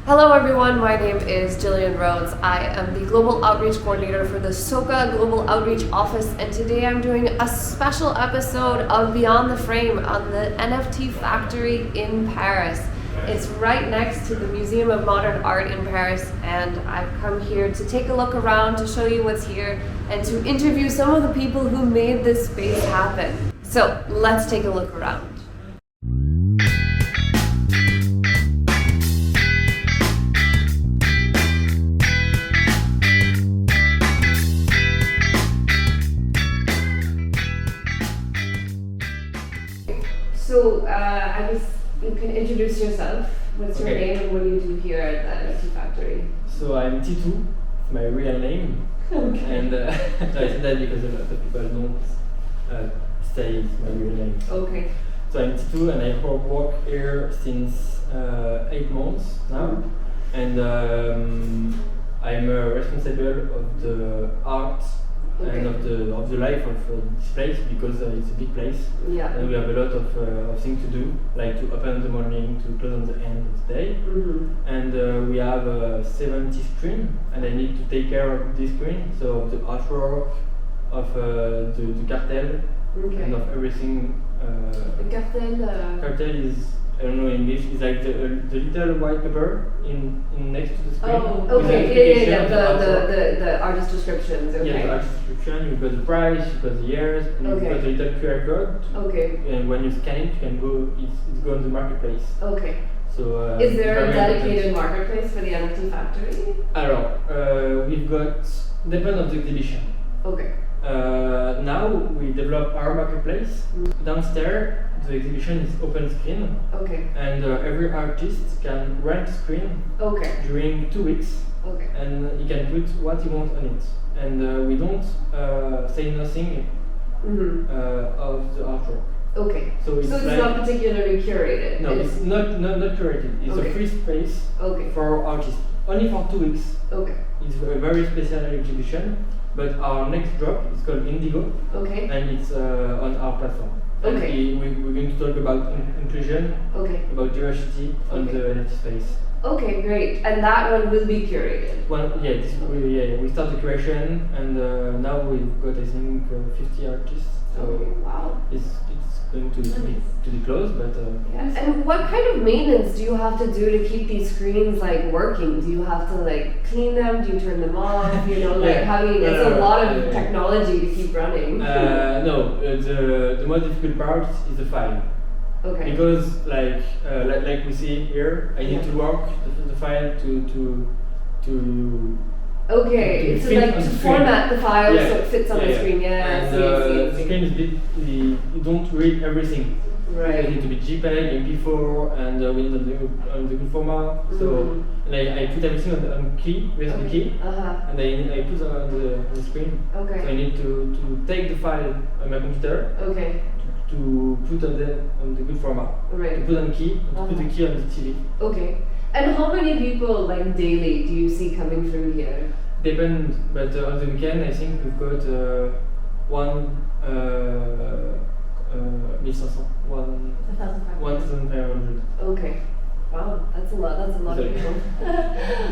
Hello everyone, my name is Jillian Rhodes. I am the Global Outreach Coordinator for the SOCA Global Outreach Office, and today I'm doing a special episode of Beyond the Frame on the NFT Factory in Paris. It's right next to the Museum of Modern Art in Paris, and I've come here to take a look around, to show you what's here, and to interview some of the people who made this space happen. So let's take a look around. So I guess you can introduce yourself. What's your name and what do you do here at the NFT Factory? So I'm Titou, it's my real name. Okay. And I said that because a lot of people don't say it's my real name. Okay. So I'm Titou and I work here since 8 months now. And I'm responsible of the art and of the life of this place, because it's a big place. Yeah. And we have a lot of things to do, like to open in the morning, to close on the end of the day. And we have 70 screens, and I need to take care of this screen, so of the artwork, of the cartel, and of everything. The cartel? Cartel is, I don't know in English, it's like the little white paper in next to the screen. Oh, okay, yeah. The artist descriptions, okay. Yeah, the artist description, you've got the price, you've got the years, and you've got the little QR code. Okay. And when you scan it, you can go, it's go on the marketplace. Okay. So, is there a dedicated marketplace for the NFT Factory? Alors, we've got, depends on the exhibition. Okay. Now we develop our marketplace. Downstairs, the exhibition is open screen. Okay. And every artist can rent a screen. Okay. During 2 weeks. Okay. And he can put what he wants on it. And we don't say nothing of the artwork. Okay. So it's like, not particularly curated. No, it's not curated. It's a free space for artists. Only for 2 weeks. Okay. It's a very special exhibition. But our next drop is called Indigo. Okay. And it's on our platform. Okay. And we're going to talk about inclusion, about diversity on the NFT space. Okay, great. And that one will be curated? Well, yeah, we start the curation, and now we've got, I think, 50 artists. So wow. It's going to be close, but yes. And what kind of maintenance do you have to do to keep these screens like working? Do you have to like clean them? Do you turn them off? You know, like having it's a lot of technology to keep running. No, the most difficult part is the file. Okay. Because like we see here, I need to work the file to okay, so like to format the file so it fits on the screen. Yeah, and the screen is big. You don't read everything. Right. It needs to be JPEG, MP4, and we need on the good format. So and I put everything on key, USB key, and I put on the screen. Okay. So I need to take the file on my computer. Okay. To put on the good format. Right. To put on key, to put the key on the TV. Okay. And how many people like daily do you see coming through here? Depends, but on the weekend I think we've got 1,500. Okay. Wow, that's a lot of people.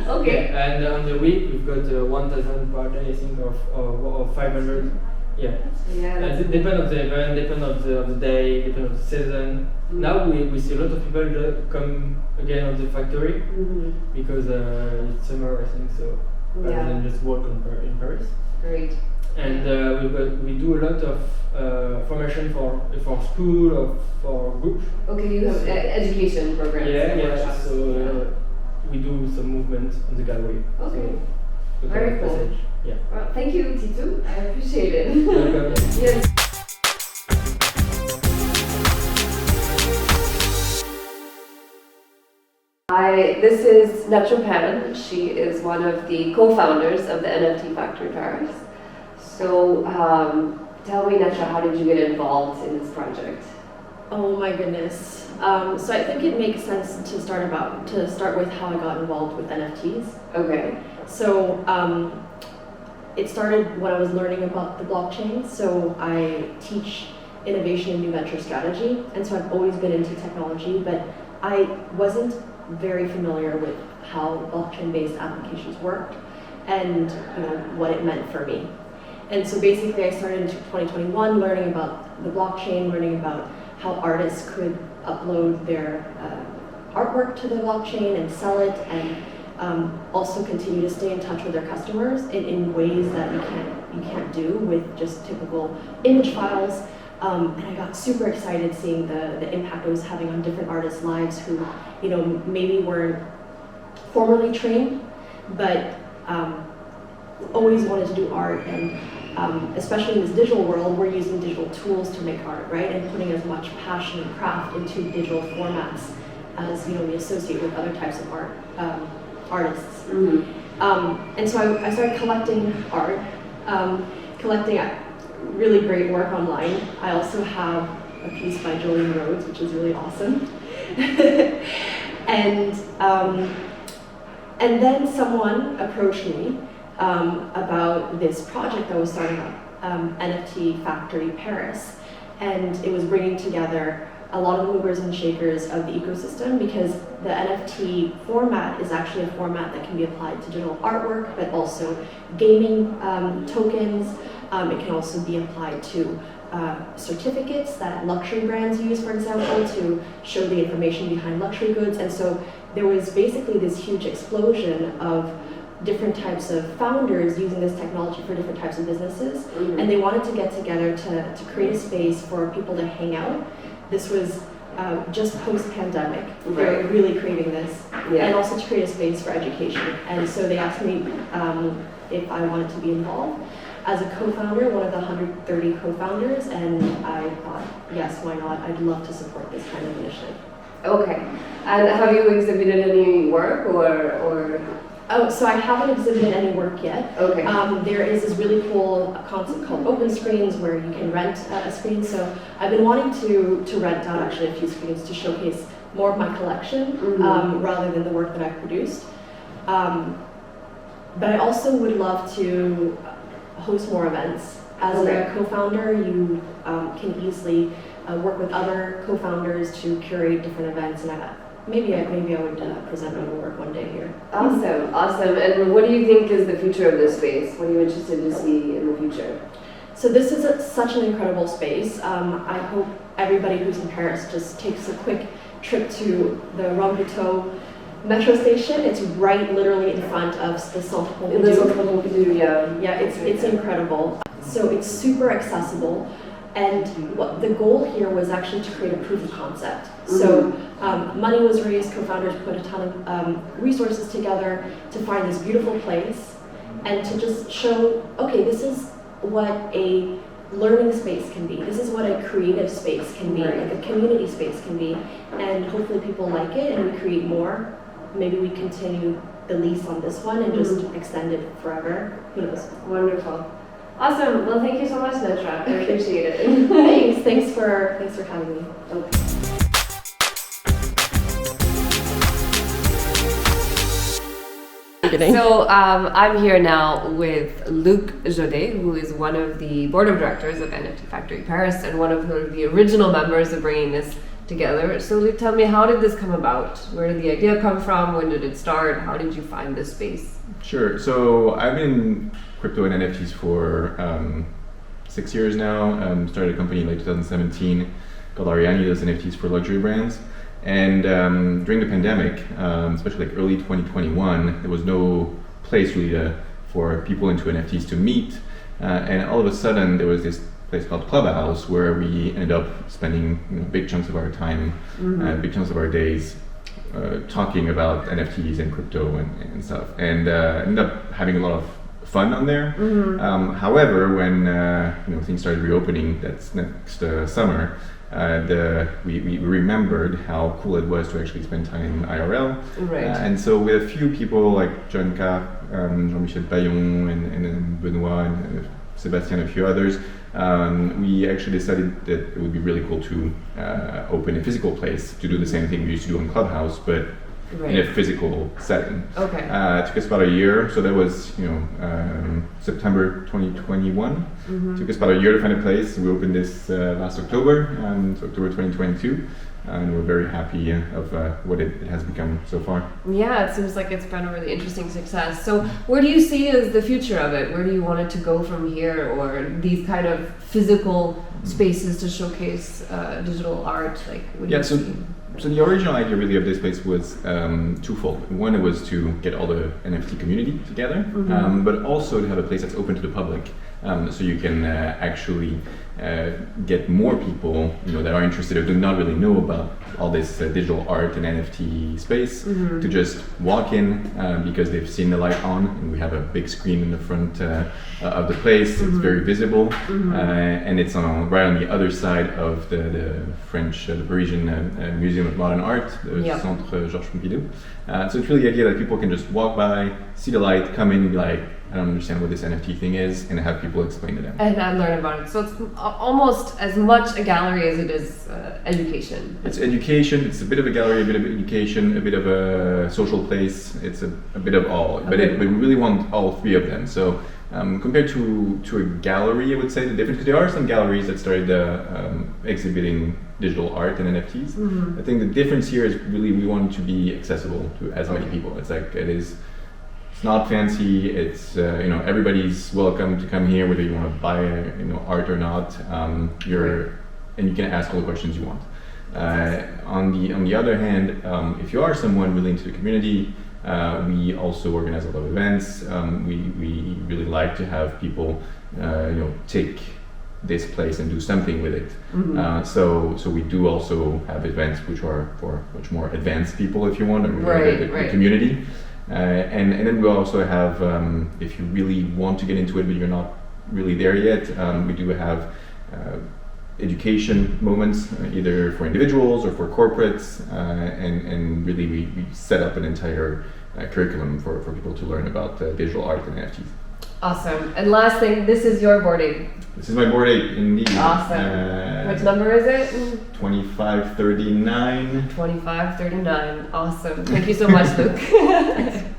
Okay. Yeah, and on the week we've got 1,000 per day, I think, or 500. Yeah. Yeah. And it depends on the event, depends on the day, depends on the season. Now we see a lot of people that come again on the factory because it's summer, I think, so rather than just work in Paris. Great. And we do a lot of formation for school or for group. Okay, you have education programs. Yeah. So we do some movement on the gallery. Okay. So, very cool. Passage. Yeah. Well, thank you, Titou. I appreciate it. Welcome. Yes. This is Nettra Pan. She is one of the co-founders of the NFT Factory Paris. So, tell me, Nettra, how did you get involved in this project? Oh my goodness. So I think it makes sense to start with how I got involved with NFTs. Okay. So it started when I was learning about the blockchain. So I teach innovation and new venture strategy, and so I've always been into technology, but I wasn't very familiar with how blockchain-based applications worked and what it meant for me. And so basically I started in 2021 learning about the blockchain, learning about how artists could upload their artwork to the blockchain and sell it, and also continue to stay in touch with their customers in ways that you can't do with just typical image files. And I got super excited seeing the impact it was having on different artists' lives who, maybe weren't formally trained, but always wanted to do art. And especially in this digital world, we're using digital tools to make art, right? And putting as much passion and craft into digital formats as we associate with other types of art artists. Mm-hmm. And so I started collecting art, collecting really great work online. I also have a piece by Julian Rhodes, which is really awesome. And then someone approached me about this project that was starting up, NFT Factory Paris, and it was bringing together a lot of the movers and shakers of the ecosystem, because the NFT format is actually a format that can be applied to digital artwork, but also gaming tokens. It can also be applied to certificates that luxury brands use, for example, to show the information behind luxury goods. And so there was basically this huge explosion of different types of founders using this technology for different types of businesses. Mm-hmm. And they wanted to get together to create a space for people to hang out. This was just post-pandemic. Right. They were really craving this. Yeah. And also to create a space for education. And so they asked me if I wanted to be involved as a co-founder, one of the 130 co-founders, and I thought, yes, why not? I'd love to support this kind of initiative. Okay. And have you exhibited any work or? Oh, so I haven't exhibited any work yet. Okay. There is this really cool concept called open screens where you can rent a screen. So I've been wanting to rent out actually a few screens to showcase more of my collection, mm-hmm. Rather than the work that I've produced. But I also would love to host more events. As a co-founder, you can easily work with other co-founders to curate different events, and maybe I would present my work one day here. Awesome. And what do you think is the future of this space? What are you interested to see in the future? So this is such an incredible space. I hope everybody who's in Paris just takes a quick trip to the Rambuteau metro station. It's right literally in front of the Centre Pompidou. Yeah, it's incredible. So it's super accessible. And what the goal here was actually to create a proof of concept. Mm-hmm. So money was raised, co-founders put a ton of resources together to find this beautiful place and to just show, okay, this is what a learning space can be. This is what a creative space can be, like a community space can be. And hopefully people like it and we create more. Maybe we continue the lease on this one and just extend it forever. Who knows? Wonderful. Awesome. Well, thank you so much, Nettra. I appreciate it. Thanks for having me. Okay. So I'm here now with Luc Jodet, who is one of the board of directors of NFT Factory Paris and one of the original members of bringing this together. So Luc, tell me, how did this come about? Where did the idea come from? When did it start? How did you find this space? Sure. So I've been crypto and NFTs for 6 years now. Started a company in late 2017 called Ariane, does NFTs for luxury brands. And during the pandemic, especially like early 2021, there was no place really for people into NFTs to meet. And all of a sudden, there was this place called Clubhouse where we ended up spending big chunks of our time, big chunks of our days talking about NFTs and crypto and stuff. And ended up having a lot of fun on there. However, when things started reopening, that's next summer, we remembered how cool it was to actually spend time IRL. Right. And so with a few people like John K, Jean-Michel Payon, and Benoit, and Sebastian, and a few others, we actually decided that it would be really cool to open a physical place to do the same thing we used to do on Clubhouse, but in a physical setting. Okay. It took us about a year, so that was September 2021. Took us about a year to find a place. We opened this last October, so October 2022. and we're very happy of what it has become so far. Yeah, it seems like it's been a really interesting success. So where do you see as the future of it? Where do you want it to go from here, or these kind of physical spaces to showcase digital art? Like, what do you see? So the original idea really of this place was twofold. One, it was to get all the NFT community together, but also to have a place that's open to the public, so you can actually get more people, that are interested or do not really know about all this digital art and NFT space, to just walk in because they've seen the light on, and we have a big screen in the front of the place. It's very visible, and it's right on the other side of the French, the Parisian Museum of Modern Art, the Centre Georges Pompidou. So it's really the idea that people can just walk by, see the light, come in and be like, I don't understand what this NFT thing is, and have people explain to them. And learn about it. So it's almost as much a gallery as it is education. It's education, it's a bit of a gallery, a bit of education, a bit of a social place. It's a bit of all, but we really want all three of them. So compared to a gallery, I would say the difference, because there are some galleries that started exhibiting digital art and NFTs. I think the difference here is really we want it to be accessible to as many people. It's like it's not fancy. It's everybody's welcome to come here, whether you want to buy art or not. And you can ask all the questions you want. On the other hand, if you are someone really into the community, we also organize a lot of events. We really like to have people take this place and do something with it. So we do also have events which are for much more advanced people, if you want, the community. And then we also have, if you really want to get into it but you're not really there yet, we do have education moments, either for individuals or for corporates, and really we set up an entire curriculum for people to learn about digital art and NFTs. Awesome. And last thing, this is your board ape. This is my board ape, indeed. Awesome. Which number is it? 2539. 2539. Awesome. Thank you so much, Luc.